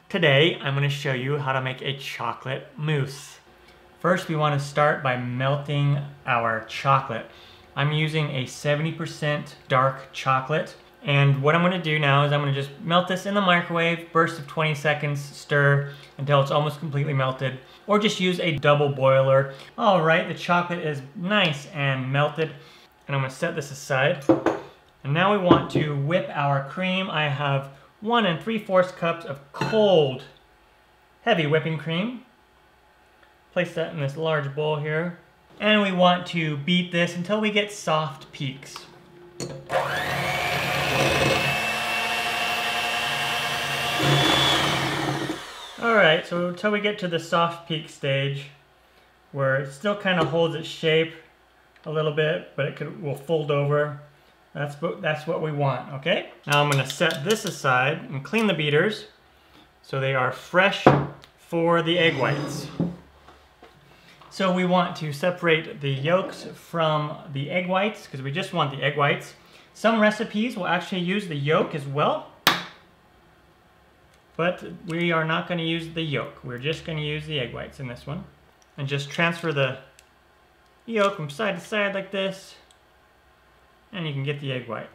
Today, I'm going to show you how to make a chocolate mousse. First, we want to start by melting our chocolate. I'm using a 70% dark chocolate. And what I'm going to do now is I'm going to just melt this in the microwave, burst of 20 seconds, stir until it's almost completely melted. Or just use a double boiler. All right, the chocolate is nice and melted. And I'm going to set this aside. And now we want to whip our cream. I have 1 3/4 cups of cold, heavy whipping cream. Place that in this large bowl here. And we want to beat this until we get soft peaks. Alright, so until we get to the soft peak stage, where it still kind of holds its shape a little bit, but it will fold over. That's what we want, okay? Now I'm going to set this aside and clean the beaters so they are fresh for the egg whites. So we want to separate the yolks from the egg whites because we just want the egg whites. Some recipes will actually use the yolk as well, but we are not going to use the yolk. We're just going to use the egg whites in this one. And just transfer the yolk from side to side like this. And you can get the egg white.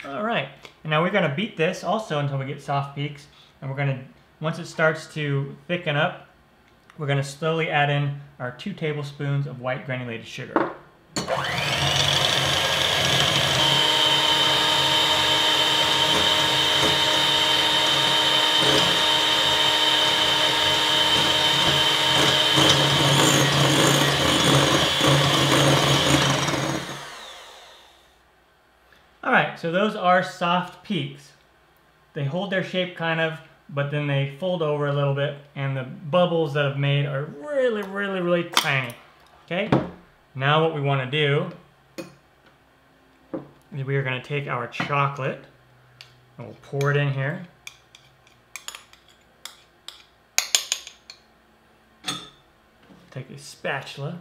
All right, and now we're gonna beat this also until we get soft peaks. And we're gonna, once it starts to thicken up, we're gonna slowly add in our 2 tablespoons of white granulated sugar. Alright, so those are soft peaks. They hold their shape kind of, but then they fold over a little bit, and the bubbles that I've made are really, really, really tiny. Okay? Now what we want to do is we are going to take our chocolate and we'll pour it in here. Take a spatula,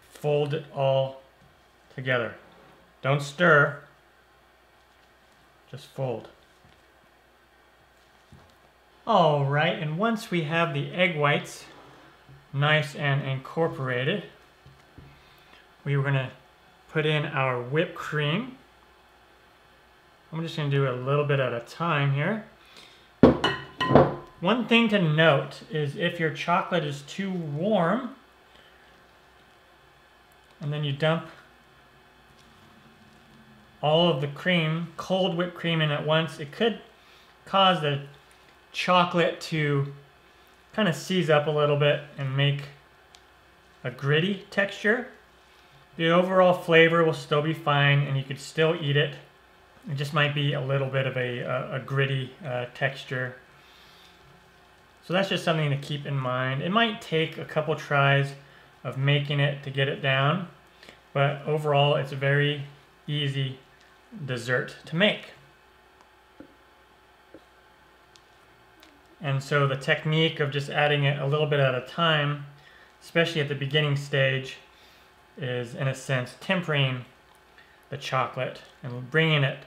fold it all together. Don't stir, just fold. All right, and once we have the egg whites nice and incorporated, we are gonna put in our whipped cream. I'm just gonna do a little bit at a time here. One thing to note is if your chocolate is too warm, and then you dump all of the cream, cold whipped cream in at once, it could cause the chocolate to kind of seize up a little bit and make a gritty texture. The overall flavor will still be fine and you could still eat it. It just might be a little bit of a gritty texture. So that's just something to keep in mind. It might take a couple tries of making it to get it down, but overall it's a very easy dessert to make. And so the technique of just adding it a little bit at a time, especially at the beginning stage, is in a sense tempering the chocolate and bringing it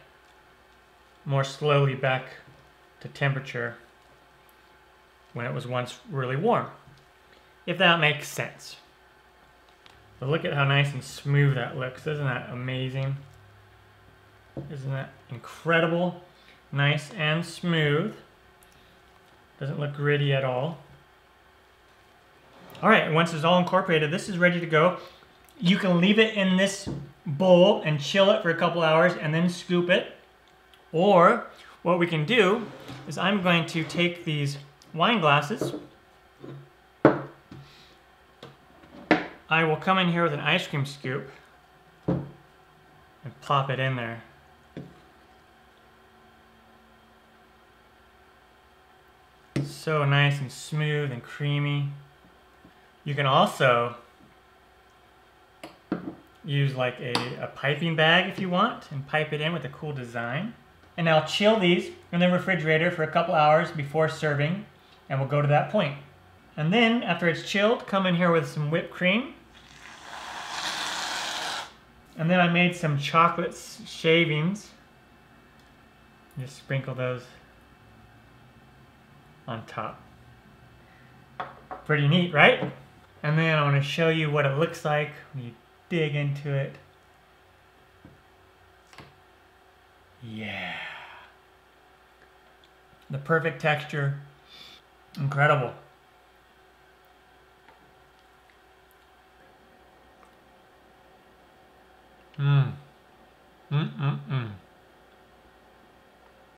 more slowly back to temperature when it was once really warm, if that makes sense. But look at how nice and smooth that looks. Isn't that amazing? Isn't that incredible? Nice and smooth. Doesn't look gritty at all. All right, once it's all incorporated, this is ready to go. You can leave it in this bowl and chill it for a couple hours and then scoop it. Or what we can do is I'm going to take these wine glasses. I will come in here with an ice cream scoop and plop it in there. So nice and smooth and creamy. You can also use like a piping bag if you want and pipe it in with a cool design. And now chill these in the refrigerator for a couple hours before serving, and we'll go to that point. And then after it's chilled, come in here with some whipped cream. And then I made some chocolate shavings Just sprinkle those on top. Pretty neat, right? And then I want to show you what it looks like when you dig into it. Yeah. The perfect texture. Incredible. Mmm. Mmm, mmm, mmm.